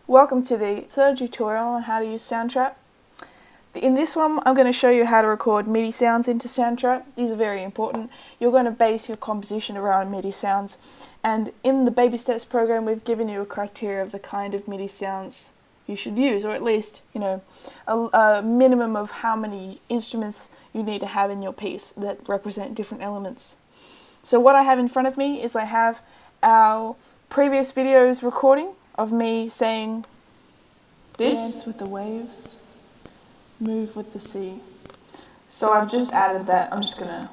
Welcome to the third tutorial on how to use SoundTrap. In this one, I'm going to show you how to record MIDI sounds into SoundTrap. These are very important. You're going to base your composition around MIDI sounds. And in the Baby Steps program, we've given you a criteria of the kind of MIDI sounds you should use, or at least, a minimum of how many instruments you need to have in your piece that represent different elements. So what I have in front of me is I have our previous videos recording of me saying this. Dance with the waves, move with the sea. So I've just added that. I'm just going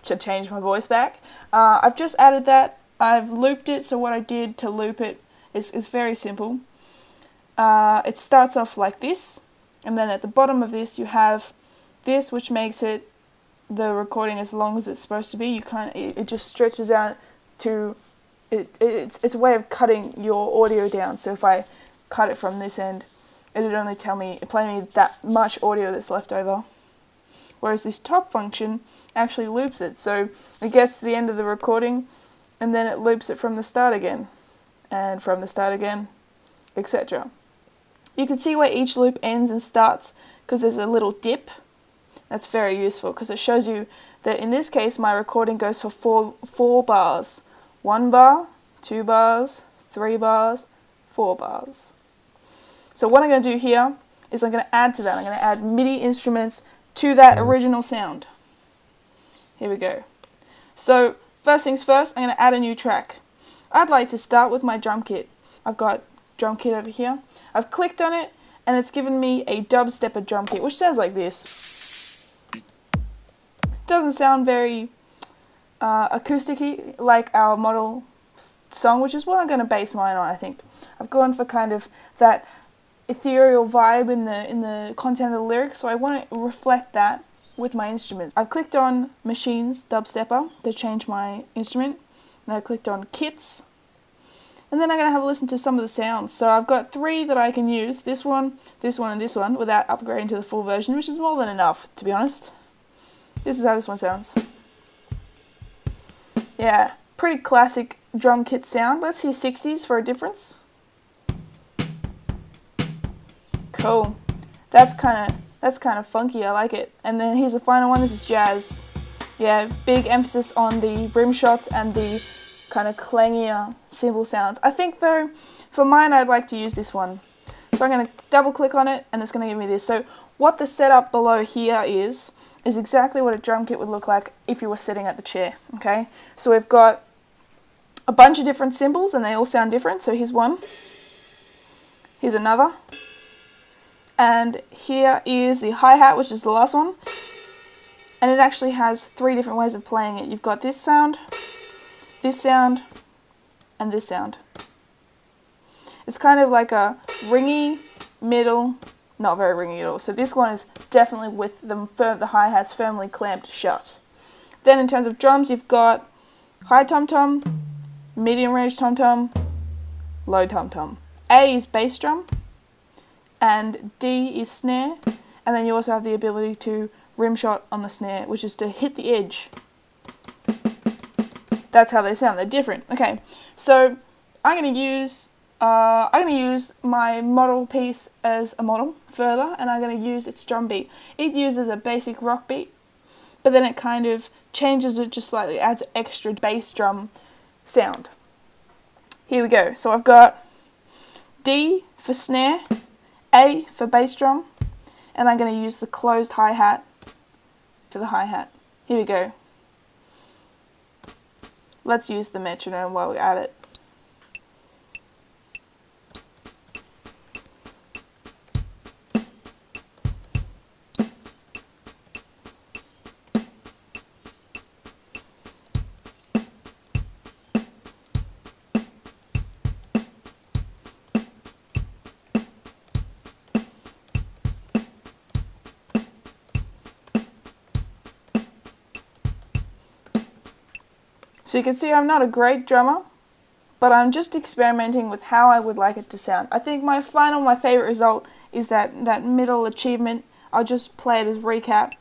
to change my voice back. I've just added that. I've looped it, so what I did to loop it is very simple. It starts off like this, and then at the bottom of this you have this, which makes it the recording as long as it's supposed to be. It just stretches out to it's a way of cutting your audio down. So if I cut it from this end, it would only play me that much audio that's left over. Whereas this top function actually loops it. So it gets to the end of the recording, and then it loops it from the start again, and from the start again, etc. You can see where each loop ends and starts because there's a little dip. That's very useful because it shows you that in this case my recording goes for four bars. 1 bar, 2 bars, 3 bars, 4 bars. So what I'm going to do here is I'm going to add to that. I'm going to add MIDI instruments to that original sound. Here we go. So first things first, I'm going to add a new track. I'd like to start with my drum kit. I've got drum kit over here. I've clicked on it and it's given me a dubstepper drum kit, which sounds like this. Doesn't sound very acoustic-y like our model song, which is what I'm going to base mine on, I think. I've gone for kind of that ethereal vibe in the content of the lyrics, so I want to reflect that with my instruments. I've clicked on Machines Dubstepper to change my instrument, and I clicked on Kits, and then I'm going to have a listen to some of the sounds. So I've got 3 that I can use, this one, and this one, without upgrading to the full version, which is more than enough, to be honest. This is how this one sounds. Yeah, pretty classic drum kit sound. Let's hear 60s for a difference. Cool. That's kind of funky. I like it. And then here's the final one. This is jazz. Yeah, big emphasis on the rim shots and the kind of clangier cymbal sounds. I think though, for mine, I'd like to use this one. So I'm going to double click on it and it's going to give me this. So what the setup below here is exactly what a drum kit would look like if you were sitting at the chair, okay? So we've got a bunch of different cymbals and they all sound different. So here's one, here's another, and here is the hi-hat, which is the last one, and it actually has 3 different ways of playing it. You've got this sound, and this sound. It's kind of like a ringy, middle, not very ringy at all. So this one is definitely with the hi-hats firmly clamped shut. Then in terms of drums, you've got high tom-tom, medium range tom-tom, low tom-tom. A is bass drum, and D is snare, and then you also have the ability to rim shot on the snare, which is to hit the edge. That's how they sound. They're different. Okay, so I'm going to use my model piece as a model further, and I'm going to use its drum beat. It uses a basic rock beat, but then it kind of changes it just slightly, adds extra bass drum sound. Here we go. So I've got D for snare, A for bass drum, and I'm going to use the closed hi-hat for the hi-hat. Here we go. Let's use the metronome while we add it. So you can see I'm not a great drummer, but I'm just experimenting with how I would like it to sound. I think my favorite result is that middle achievement. I'll just play it as recap.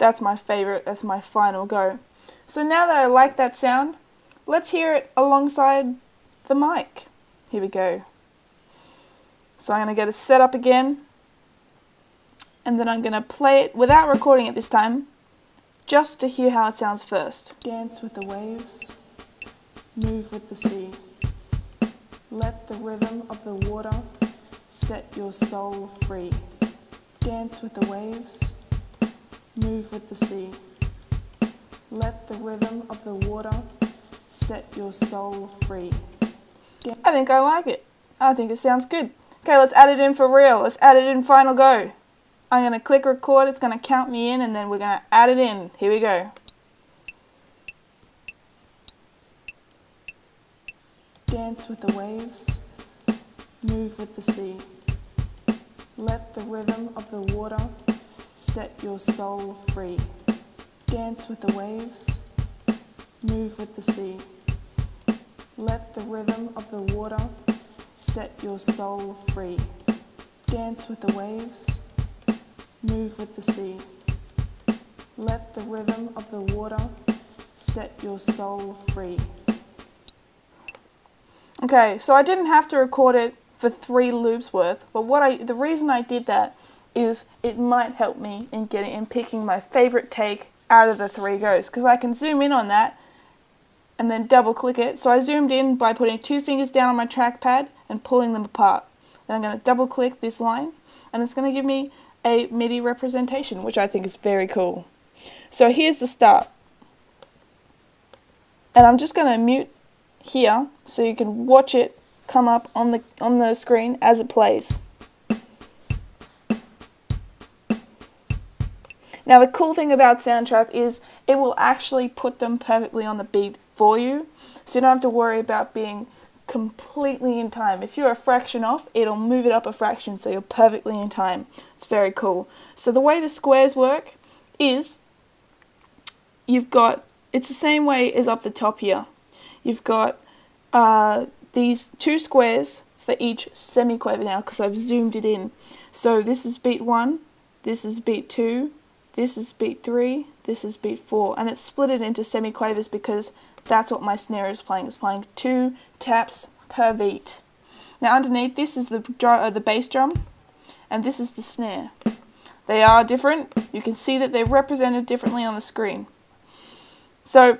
That's my favorite, that's my final go. So now that I like that sound, let's hear it alongside the mic. Here we go. So I'm going to get it set up again, and then I'm going to play it without recording it this time, just to hear how it sounds first. Dance with the waves, move with the sea. Let the rhythm of the water set your soul free. Dance with the waves, move with the sea. Let the rhythm of the water set your soul free. I think I like it. I think it sounds good. Okay, let's add it in for real. Let's add it in final go. I'm going to click record, it's going to count me in, and then we're going to add it in. Here we go. Dance with the waves, move with the sea. Let the rhythm of the water set your soul free. Dance with the waves, move with the sea. Let the rhythm of the water set your soul free. Dance with the waves, move with the sea. Let the rhythm of the water set your soul free. Okay, so I didn't have to record it for 3 loops worth, but the reason I did that is it might help me in picking my favorite take out of the 3 goes, because I can zoom in on that and then double click it. So I zoomed in by putting 2 fingers down on my trackpad and pulling them apart. Then I'm going to double click this line, and it's going to give me a MIDI representation, which I think is very cool. So here's the start, and I'm just going to mute here so you can watch it come up on the screen as it plays. Now the cool thing about SoundTrap is it will actually put them perfectly on the beat for you, so you don't have to worry about being completely in time. If you're a fraction off, it'll move it up a fraction so you're perfectly in time. It's very cool. So the way the squares work is it's the same way as up the top here. You've got these 2 squares for each semiquaver now, because I've zoomed it in. So this is beat 1, this is beat 2, this is beat 3, this is beat 4, and it's split it into semiquavers because that's what my snare is playing. It's playing 2 taps per beat. Now underneath this is the bass drum, and this is the snare. They are different. You can see that they're represented differently on the screen. So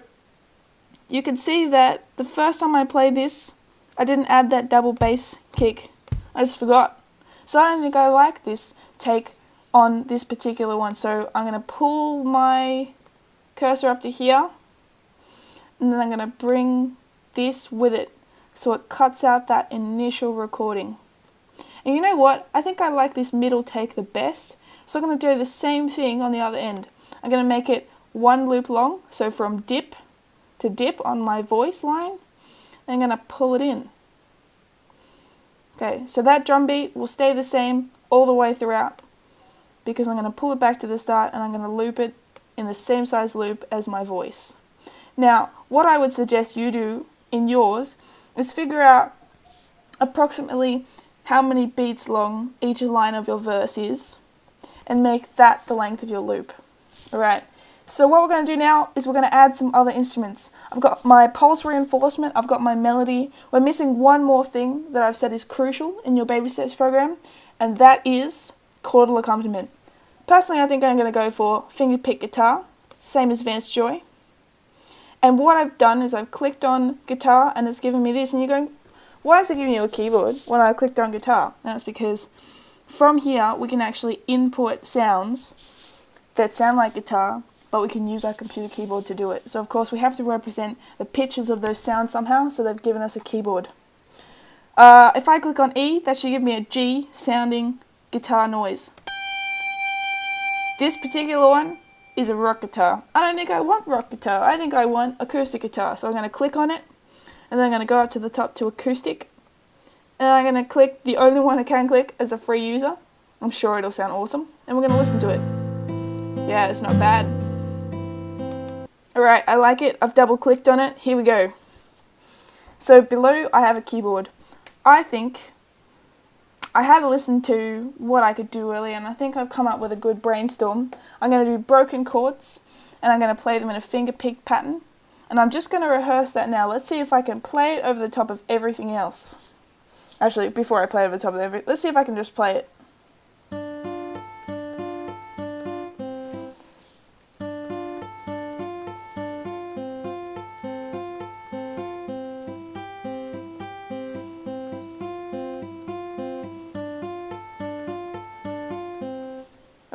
you can see that the first time I played this, I didn't add that double bass kick. I just forgot. So I don't think I like this take on this particular one. So I'm going to pull my cursor up to here, and then I'm going to bring this with it so it cuts out that initial recording. And you know what? I think I like this middle take the best. So I'm going to do the same thing on the other end. I'm going to make it 1 loop long, so from dip to dip on my voice line, and I'm going to pull it in. Okay, so that drum beat will stay the same all the way throughout, because I'm going to pull it back to the start and I'm going to loop it in the same size loop as my voice. Now, what I would suggest you do in yours is figure out approximately how many beats long each line of your verse is, and make that the length of your loop. Alright, so what we're going to do now is we're going to add some other instruments. I've got my pulse reinforcement, I've got my melody. We're missing one more thing that I've said is crucial in your baby steps program, and that is chordal accompaniment. Personally, I think I'm going to go for fingerpick guitar, same as Vance Joy. And what I've done is I've clicked on guitar and it's given me this, and you're going, why is it giving you a keyboard when I clicked on guitar? And that's because from here we can actually input sounds that sound like guitar, but we can use our computer keyboard to do it. So of course we have to represent the pitches of those sounds somehow, so they've given us a keyboard. If I click on E, that should give me a G sounding guitar noise. This particular one is a rock guitar. I don't think I want rock guitar, I think I want acoustic guitar. So I'm going to click on it, and then I'm going to go up to the top to acoustic, and I'm going to click the only one I can click as a free user. I'm sure it'll sound awesome, and we're going to listen to it. Yeah, it's not bad. Alright, I like it. I've double clicked on it. Here we go. So below I have a keyboard. I think I had to listen to what I could do earlier, and I think I've come up with a good brainstorm. I'm going to do broken chords, and I'm going to play them in a finger-picked pattern. And I'm just going to rehearse that now. Let's see if I can play it over the top of everything else. Actually, before I play it over the top of everything, let's see if I can just play it.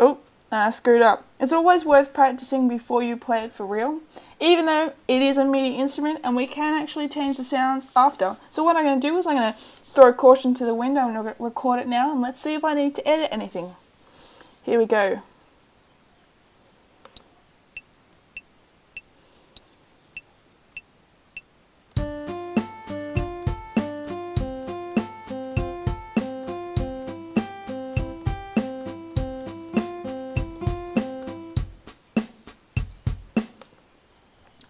Oh, I screwed up. It's always worth practicing before you play it for real, even though it is a MIDI instrument and we can actually change the sounds after. So what I'm going to do is I'm going to throw caution to the wind. I'm going to record it now and let's see if I need to edit anything. Here we go.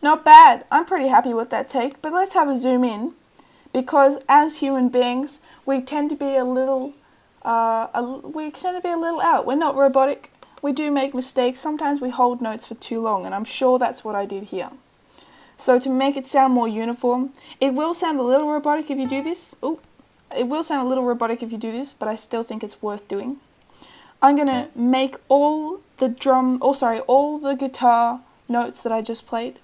Not bad. I'm pretty happy with that take, but let's have a zoom in, because as human beings, we tend to be a little out. We're not robotic. We do make mistakes. Sometimes we hold notes for too long, and I'm sure that's what I did here. So to make it sound more uniform, it will sound a little robotic if you do this. It will sound a little robotic if you do this, but I still think it's worth doing. I'm gonna make all the guitar notes that I just played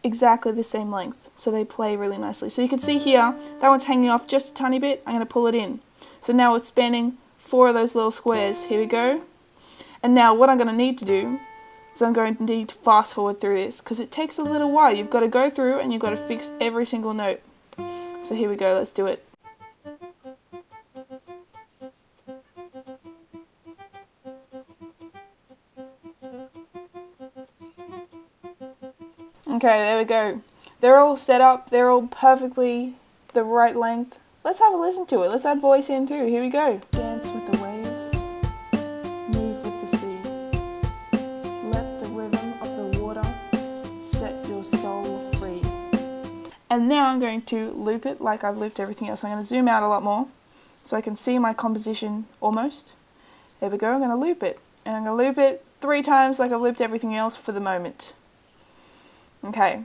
exactly the same length, so they play really nicely. So you can see here, that one's hanging off just a tiny bit. I'm going to pull it in. So now it's spanning 4 of those little squares. Here we go. And now what I'm going to need to do is I'm going to need to fast forward through this, because it takes a little while. You've got to go through and you've got to fix every single note. So here we go, let's do it. Okay, there we go. They're all set up, they're all perfectly the right length. Let's have a listen to it. Let's add voice in too. Here we go. Dance with the waves, move with the sea. Let the rhythm of the water set your soul free. And now I'm going to loop it like I've looped everything else. I'm going to zoom out a lot more so I can see my composition almost. There we go, I'm going to loop it. And I'm going to loop it 3 times like I've looped everything else for the moment. Okay,